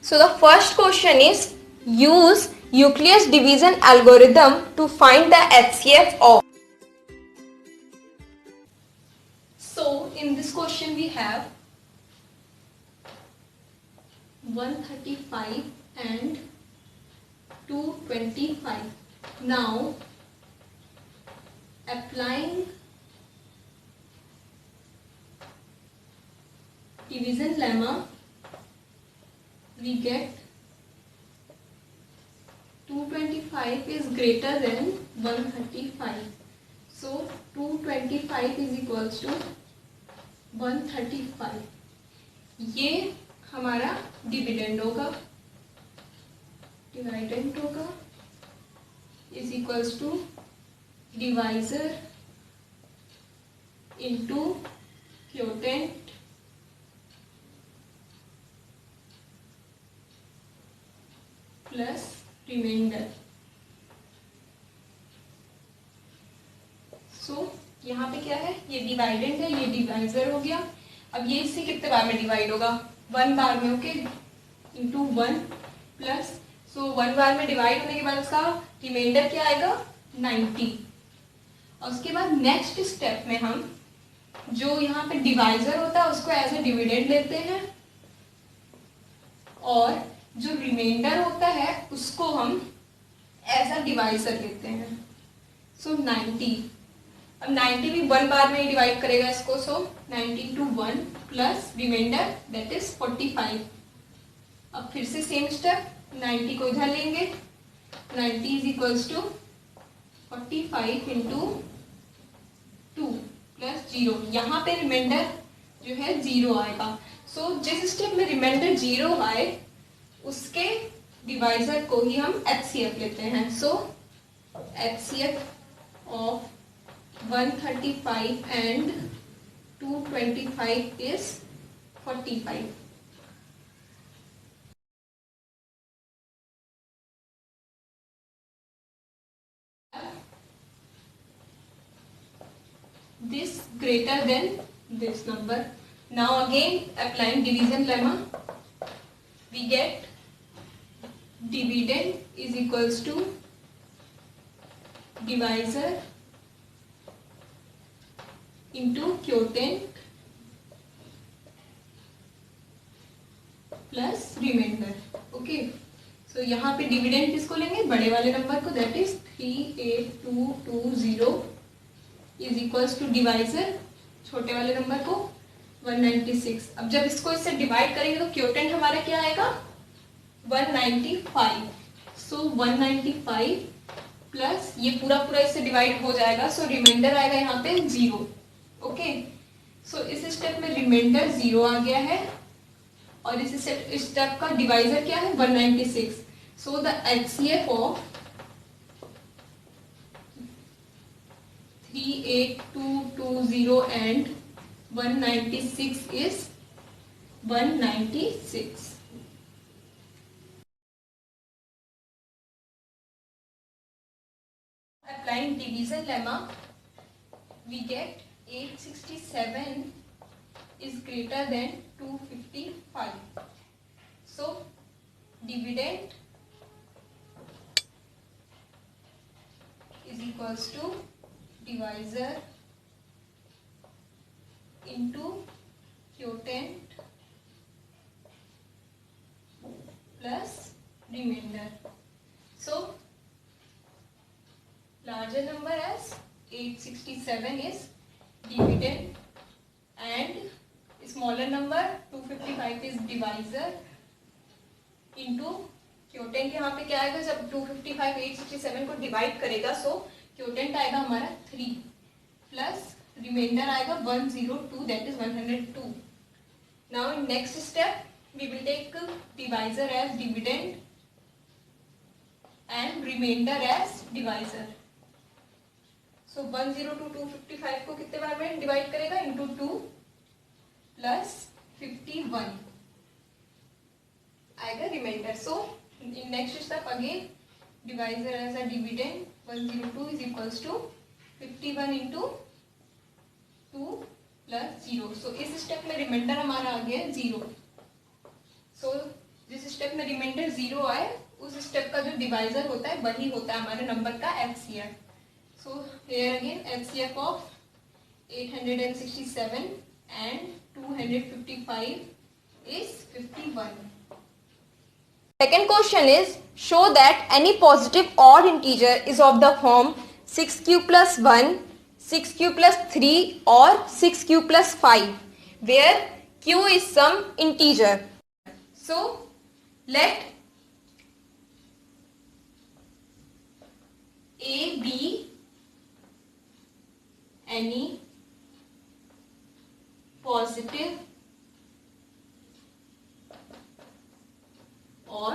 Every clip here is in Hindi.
So the first question is use Euclid's division algorithm to find the HCF of. So in this question we have 135 and 225. Now applying division lemma, we get 225 is greater than 135. So 225 is equals to 135. ये हमारा डिविडेंड होगा, डिवाइडेंड होगा, is equals to divisor into quotient plus remainder. So यहाँ पे क्या है, ये डिवाइडेंड है, ये डिवाइजर हो गया. अब ये इससे कितने बार में डिवाइड होगा, 1 बार में. ओके, इंटू 1 प्लस, सो 1 बार में डिवाइड होने के बाद उसका रिमाइंडर क्या आएगा, 90. और उसके बाद नेक्स्ट स्टेप में हम जो यहाँ पे डिवाइजर होता है उसको एज ए डिविडेंड लेते हैं और जो रिमाइंडर होता है उसको हम एज अ डिवाइजर लेते हैं. सो 90. अब 90 भी 1 बार में ही डिवाइड करेगा इसको. So 90 to 1 plus reminder that is 45. अब फिर से सेम स्टेप, 90 को इधर लेंगे. 90 is equals to 45 into 2 plus 0. यहाँ पे रिमाइंडर जो है 0 आएगा. सो जिस स्टेप में रिमाइंडर 0 आए उसके डिवाइजर को ही हम HCF लेते हैं. सो HCF of 135 and 225 is 45. This greater than this number. Now again applying division lemma, we get dividend is equals to divisor into quotient plus remainder. Okay, so यहाँ पे डिविडेंड किसको लेंगे, बड़े वाले नंबर को, that is 38220 is equals to divisor छोटे वाले नंबर को 196. अब जब इसको इससे डिवाइड करेंगे तो क्वोटेंट हमारा क्या आएगा, 195. सो 195 प्लस ये पूरा पूरा इससे डिवाइड हो जाएगा. सो रिमाइंडर आएगा यहाँ पे 0. ओके, सो इस स्टेप में रिमाइंडर 0 आ गया है और इस स्टेप का डिवाइजर क्या है, 196. So the HCF of 38220 and 196 is 196. Applying division lemma, we get 867 is greater than 255. So dividend is equals to divisor into quotient plus remainder. So larger number as 867 is dividend and smaller number 255 is divisor into क्वोटेंट. यहाँ पे क्या आएगा, जब 255 867 को डिवाइड करेगा सो क्वोटेंट आएगा हमारा 3 प्लस रिमाइंडर आएगा 102 that is 102. Now in next step we will take divisor as dividend and remainder as divisor. So 102 255 को कितने बार में डिवाइड करेगा, इंटू 2 प्लस 51 आएगा reminder. So in next step again divisor as a dividend 102 is equals to 51 into 2 plus 0. So इस स्टेप में रिमाइंडर हमारा आ गया 0. सो जिस स्टेप में रिमाइंडर 0 आए उस स्टेप का जो डिवाइजर होता है वही होता है हमारे नंबर का HCF. So here again HCF of 867 and 255 is 51. Second question is, show that any positive odd integer is of the form 6q plus 1, 6q plus 3 or 6q plus 5, where q is some integer. So let A be any positive or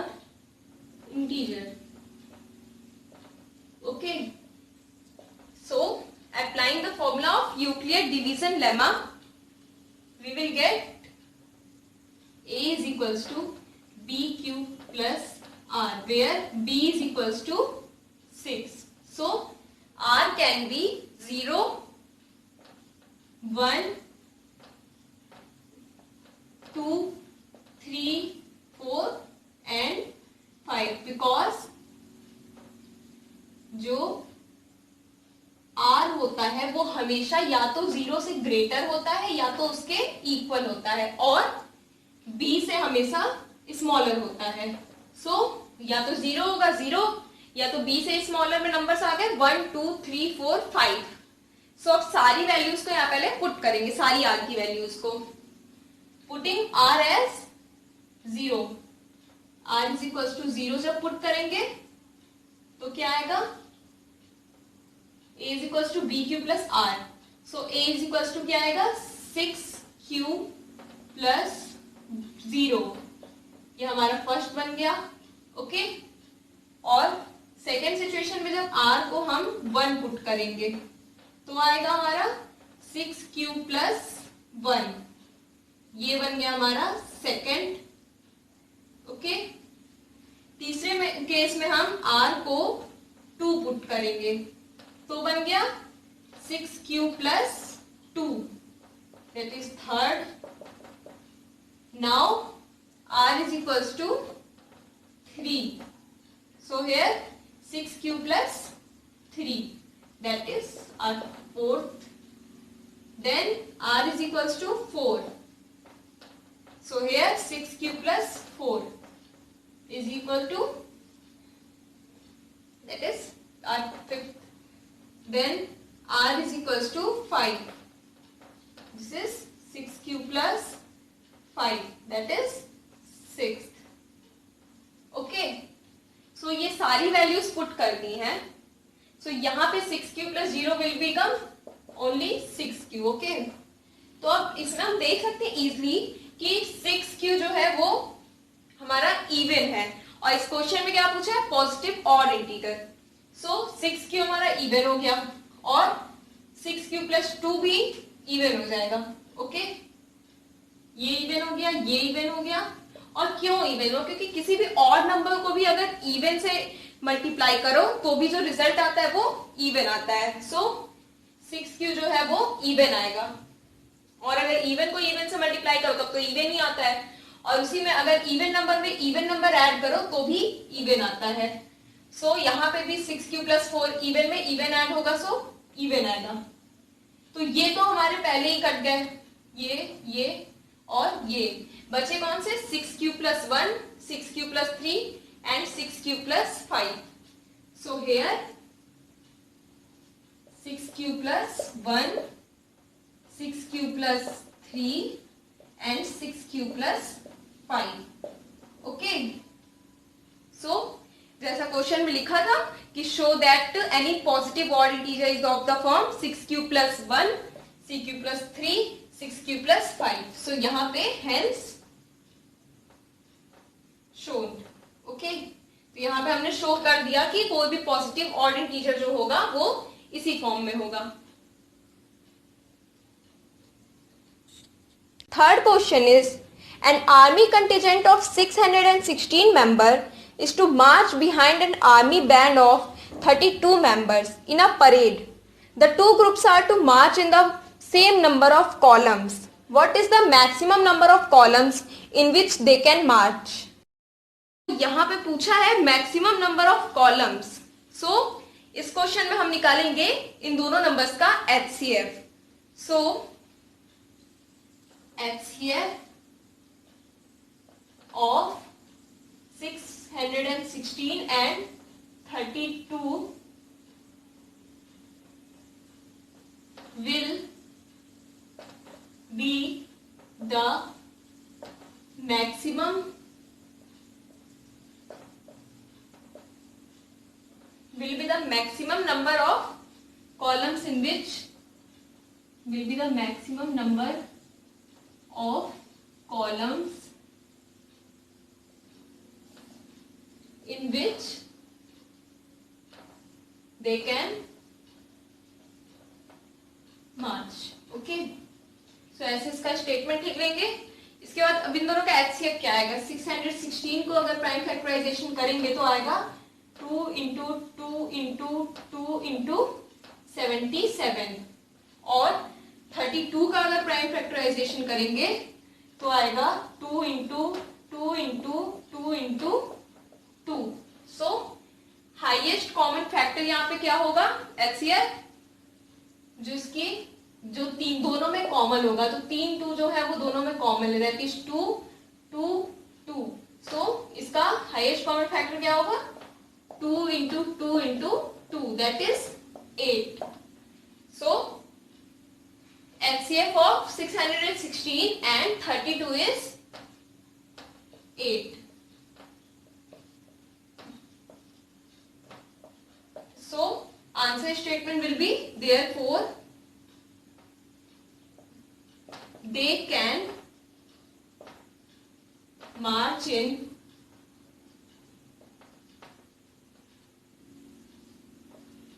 integer. Okay. So applying the formula of Euclid division lemma, we will get A is equals to BQ plus R, where B is equals to 6. So R can be 0, 1, 2, 3, 4 and 5, because जो R होता है वो हमेशा या तो 0 से ग्रेटर होता है या तो उसके इक्वल होता है, और B से हमेशा स्मॉलर होता है. सो या तो 0 होगा 0, या तो B से स्मॉलर में नंबर्स आ गए 1, 2, 3, 4, 5. सो अब सारी वैल्यूज को यहाँ पहले पुट करेंगे, सारी R की वैल्यूज को. Putting R as 0, R is equal to 0 जब पुट करेंगे तो क्या आएगा, A is equal to B Q plus R. So A is equal to क्या आएगा, 6q प्लस 0. ये हमारा फर्स्ट बन गया. ओके. और सेकेंड सिचुएशन में जब R को हम 1 पुट करेंगे तो आएगा हमारा 6q प्लस 1. ये बन गया हमारा सेकेंड. ओके. तीसरे केस में हम R को 2 पुट करेंगे तो बन गया 6q plus 2, that is third. Now R is equals to 3. So here 6q plus 3, that is our fourth. Then R is equals to 4. So here 6q plus 4 is equal to, that is our fifth. Then R is equals to 5. This is 6q plus 5, that is 6th. Okay. So ये सारी वैल्यूज पुट कर दी हैं. सो यहाँ पे 6q plus 0 will become only 6q. Okay. तो अब इसमें हम देख सकते हैं इजिली कि 6q जो है वो हमारा इवन है, और इस क्वेश्चन में क्या पूछा है, पॉजिटिव ऑड इंटीजर. सो 6q हमारा इवन हो गया और 6q प्लस 2 भी इवन हो जाएगा. ओके. ये इवन हो गया, ये इवन हो गया. और क्यों इवन हो, क्योंकि किसी भी ऑड नंबर को भी अगर इवन से मल्टीप्लाई करो तो भी जो रिजल्ट आता है वो इवन आता है. सो 6q जो है वो इवन आएगा, और अगर इवन को इवन से मल्टीप्लाई करो तब तो इवन ही आता है, और उसी में अगर इवन नंबर में इवन नंबर ऐड करो तो भी इवन आता है. सो यहाँ पे भी 6q प्लस 4 इवन में इवन ऐड होगा, सो इवन आएगा. तो ये तो हमारे पहले ही कट गए, ये और ये बचे कौन से, 6q plus 1, 6q plus 3 and 6q plus 5. So here 6q plus 1, 6q plus 3 and 6q plus 5. Okay. So जैसा क्वेश्चन में लिखा था कि show that any positive odd integer is of the form 6q plus 1, 6q plus 3, 6q plus 5. So यहाँ पे हेंस शोन. ओके. तो यहाँ पे हमने शो कर दिया कि कोई भी पॉजिटिव ऑड इंटीजर जो होगा वो इसी फॉर्म में होगा. Third question is, an army contingent of 616 members is to march behind an army band of 32 members in a parade. The two groups are to march in the same number of columns. What is the maximum number of columns in which they can march? यहाँ पे पूछा है मैक्सिमम नंबर ऑफ कॉलम्स। सो इस क्वेश्चन में हम निकालेंगे इन दोनों नंबर्स का HCF। So HCF of 616 and 32 will be the maximum number of columns in which will be the maximum number of columns in which they can march। Okay, so ऐसे इसका स्टेटमेंट लिख लेंगे। इसके बाद अब इन दोनों का HCF क्या आएगा? 616 को अगर प्राइम फैक्टराइजेशन करेंगे तो आएगा 2 इंटू 2 इंटू 2 इंटू 77, और 32 का अगर प्राइम फैक्टराइजेशन करेंगे तो आएगा 2 इंटू 2 इंटू 2 इंटू 2। सो हाइएस्ट कॉमन फैक्टर यहाँ पे क्या होगा? HCF जो तीन दोनों में कॉमन होगा, तो 3 2 जो है वो दोनों में कॉमन है, दैट इज 2 2 2। सो इसका हाईएस्ट कॉमन फैक्टर क्या होगा? 2 into 2 into 2, that is 8। So HCF of 616 and 32 is 8। So answer statement will be, therefore they can march in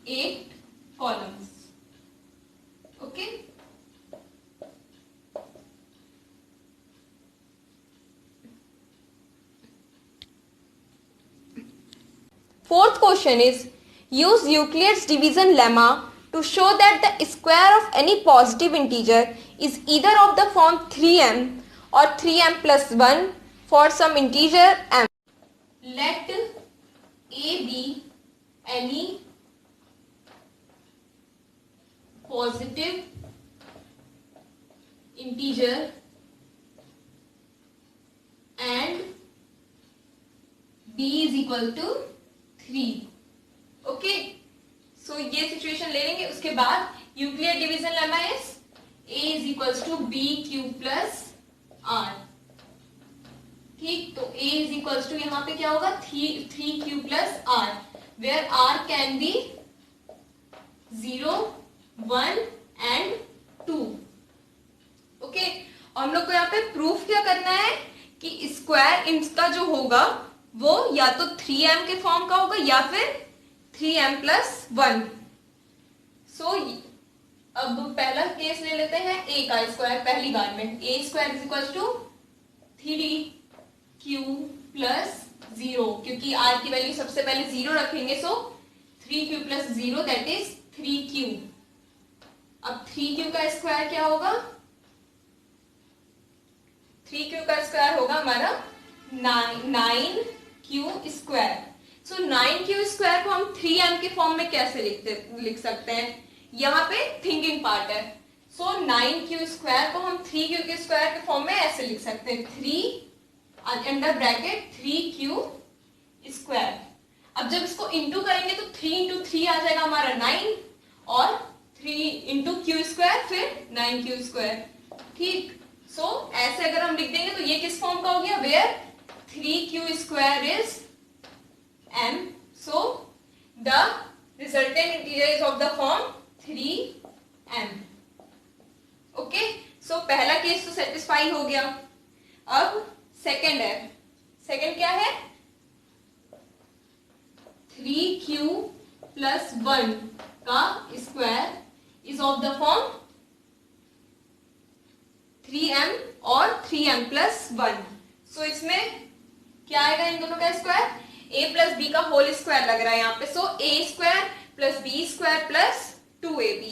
8 columns। Okay, fourth question is, use Euclid's division lemma to show that the square of any positive integer is either of the form 3m or 3m plus 1 for some integer m। Let a be any positive integer and b is equal to 3। Okay, so ये सिचुएशन ले लेंगे। उसके बाद Euclid division lemma is a is equals to B Q plus R. ठीक, तो a इज इक्वल्स टू यहाँ पे क्या होगा? 3q plus R, where r can be 0 1 and 2। Okay, और हम लोग को यहाँ पे प्रूफ क्या करना है कि स्क्वायर इसका जो होगा वो या तो 3m के फॉर्म का होगा या फिर 3m प्लस 1। सो अब पहला केस ले लेते हैं a का स्क्वायर। पहली बार में a square is equal to 3q plus 0, क्योंकि r की वैल्यू सबसे पहले 0 रखेंगे, सो 3q plus 0 that is 3q। अब 3q का स्क्वायर क्या होगा? 3q का स्क्वायर होगा हमारा 9q स्क्वायर। सो 9q स्क्वायर को हम 3m के फॉर्म में कैसे लिख सकते हैं? यहाँ पे थिंकिंग पार्ट है। सो 9q स्क्वायर को हम 3q के स्क्वायर के फॉर्म में ऐसे लिख सकते हैं, 3 अंडर ब्रैकेट 3q स्क्वायर। अब जब इसको इंटू करेंगे तो 3 इंटू 3 आ जाएगा हमारा 9, और 3 इंटू क्यू स्क्वायर फिर 9q स्क्वायर। ठीक, सो ऐसे अगर हम लिख देंगे तो ये किस फॉर्म का हो गया? Where 3q square is m, so the resultant integer is of the form 3m। Okay, so पहला केस तो सेटिस्फाई हो गया। अब सेकंड है। सेकंड क्या है? 3q प्लस 1 का square is of the form 3m और 3m प्लस 1। सो इसमें क्या आएगा इन दोनों का स्क्वायर? a प्लस बी का होल स्क्वायर लग रहा है यहाँ पे, so a square plus B square plus 2ab।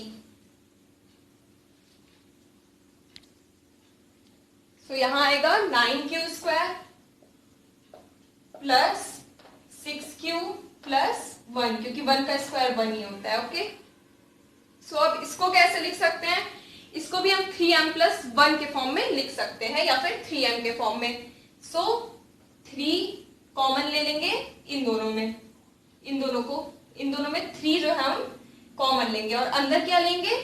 So यहां आएगा 9q square plus 6q plus 1, क्योंकि 1 का स्क्वायर 1 ही होता है। ओके, सो अब इसको कैसे लिख सकते हैं? इसको भी हम 3m प्लस 1 के फॉर्म में लिख सकते हैं या फिर 3m के फॉर्म में। सो 3 कॉमन ले लेंगे इन दोनों में, इन दोनों में 3 जो है हम कॉमन लेंगे और अंदर क्या लेंगे?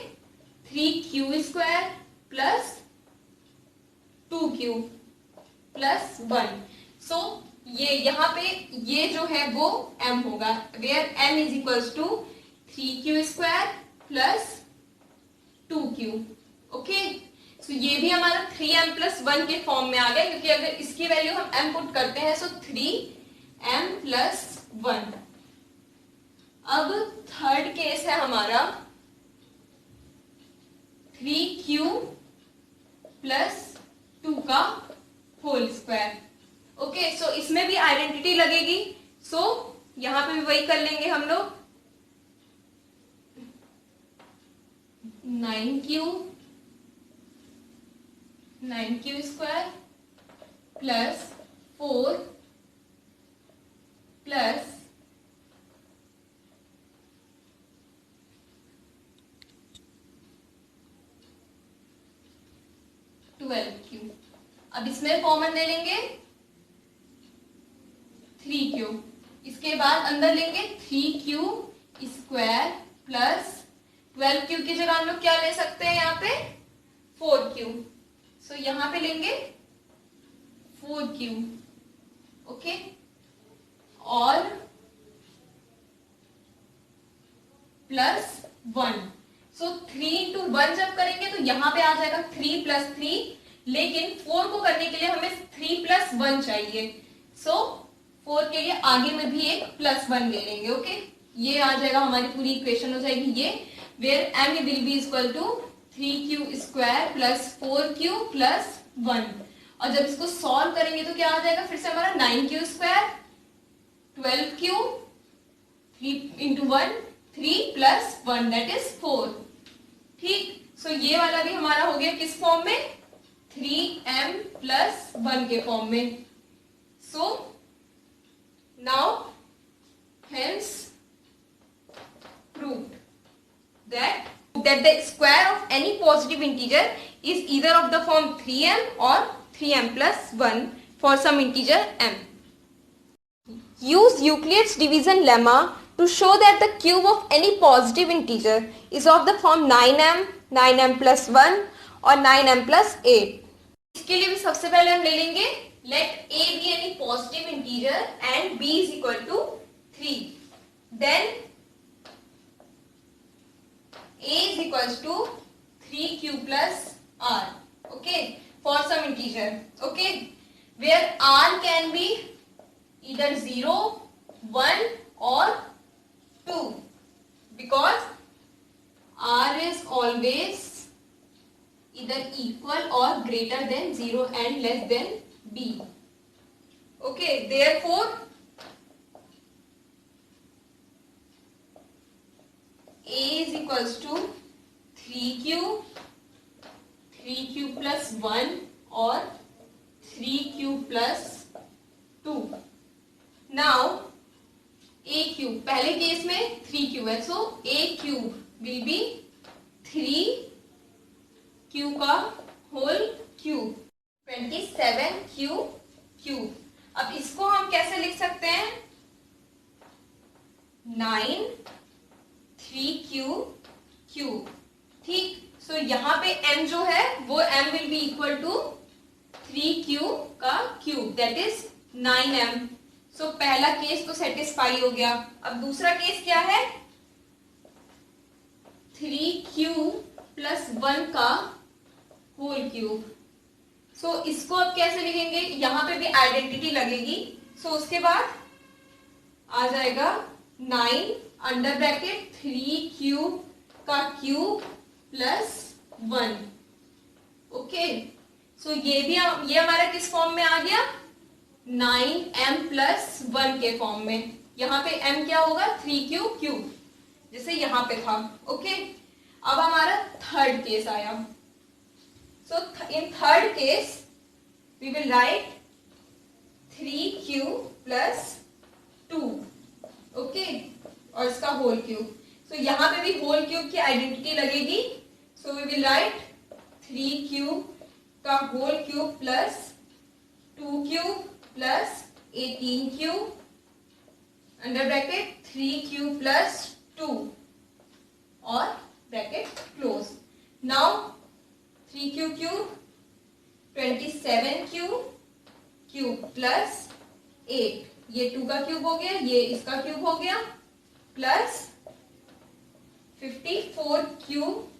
3q square plus 2q plus 1। सो ये यहाँ पे ये जो है वो m होगा, where m is equals to 3q square plus 2q। Okay, so ये भी हमारा 3m प्लस 1 के फॉर्म में आ गया, क्योंकि अगर इसकी वैल्यू हम m पुट करते हैं सो 3m प्लस 1। अब थर्ड केस है हमारा 3q प्लस 2 का होल स्क्वायर। ओके, सो इसमें भी आइडेंटिटी लगेगी, सो यहां पे भी वही कर लेंगे हम लोग। 9q square plus 4 plus 12q। अब इसमें कॉमन ले लेंगे 3q, इसके बाद अंदर लेंगे 3q स्क्वायर प्लस 12q की जगह हम लोग क्या ले सकते हैं यहाँ पे? 4q। सो यहां पे लेंगे 4q। ओके, और प्लस 1। सो 3 इंटू 1 जब करेंगे तो यहां पे आ जाएगा 3 प्लस 3, लेकिन 4 को करने के लिए हमें 3 प्लस 1 चाहिए। सो 4 के लिए आगे में भी एक प्लस 1 ले लेंगे। ओके, ये आ जाएगा, हमारी पूरी इक्वेशन हो जाएगी ये, where m will be equal to 3q square plus 4q plus 1। और जब इसको सॉल्व करेंगे तो क्या आ जाएगा? फिर से हमारा 9q square 12q 3 into 1 3 plus 1 that is 4। ठीक, सो ये वाला भी हमारा हो गया किस फॉर्म में? 3m प्लस 1 के फॉर्म में। So now hence proved that the square of any positive integer is either of the form 3m or 3m plus 1 for some integer m. Use Euclid's division lemma to show that the cube of any positive integer is of the form 9m, 9m plus 1 or 9m plus 8. इसके लिए भी सबसे पहले हम ले लेंगे let a be any positive integer and b is equal to 3. Then a is equals to 3q plus r. Okay, for some integer. Okay, where r can be either 0, 1 or 2, because r is always either equal or greater than 0 and less than b. Okay, therefore a is equals to 3q plus 1 or 3q plus 2. Now a cube, पहले केस में 3q है, so a cube will be 3q का होल क्यूब 27q क्यूब। अब इसको हम कैसे लिख सकते हैं? 9 3q क्यूब। ठीक, सो यहाँ पे m जो है वो m will be equal to 3q का क्यूब दैट इज 9m। सो पहला केस तो सेटिस्फाई हो गया। अब दूसरा केस क्या है? 3q प्लस 1 का होल क्यूब। सो इसको अब कैसे लिखेंगे? यहां पे भी आइडेंटिटी लगेगी। सो उसके बाद आ जाएगा 9 अंडर ब्रैकेट 3q का क्यूब प्लस 1। ओके, सो ये हमारा किस फॉर्म में आ गया? 9m प्लस 1 के फॉर्म में। यहां पे m क्या होगा? 3q क्यूब, जैसे यहां पे था। ओके, अब हमारा थर्ड केस आया। So in third case we will write 3q plus 2, okay, और इसका होल क्यूब। सो यहाँ पे भी होल क्यूब की आइडेंटिटी लगेगी। So we will write 3 cube का whole cube plus 2 cube plus 18 cube under bracket 3 cube plus 2 और bracket close. Now 3 cube cube 27 cube plus 8, ये 2 का क्यूब हो गया, ये इसका क्यूब हो गया, plus 54 cube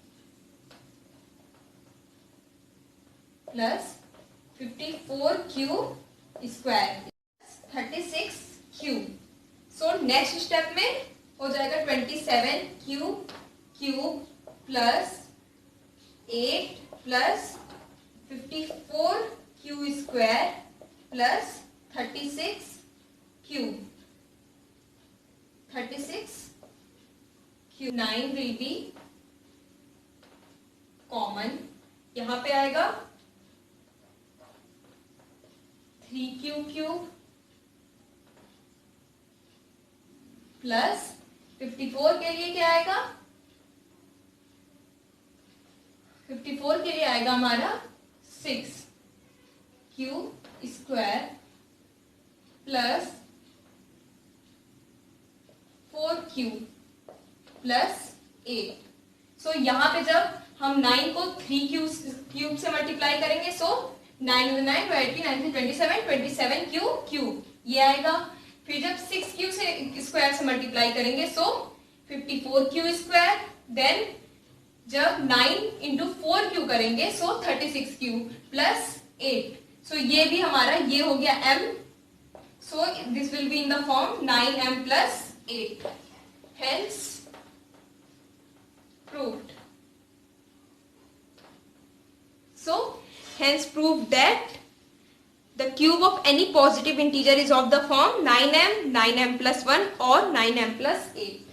plus 54 cube square 36 cube. So next step में हो जाएगा 27 cube plus 8 plus 54 cube square plus 36 cube 9 will be common, यहां पे आएगा 3 क्यूब प्लस 54 के लिए क्या आएगा, 54 के लिए आएगा हमारा 6 cube square plus 4 cube plus 8। सो यहां पे जब हम 9 को 3 क्यूब से मल्टीप्लाई करेंगे, सो 9 9 27 क्यूब ये आएगा। फिर जब 6 क्यूब से स्क्वायर से मल्टीप्लाई करेंगे, सो 54 क्यूब स्क्वायर, देन जब 9 इंटू 4 क्यू करेंगे, सो 36 क्यू प्लस 8। सो ये भी हमारा ये हो गया m, so this will be in the form 9m plus 8, hence proved. So hence proved that the cube of any positive integer is of the form 9m plus 1 or 9m plus 8.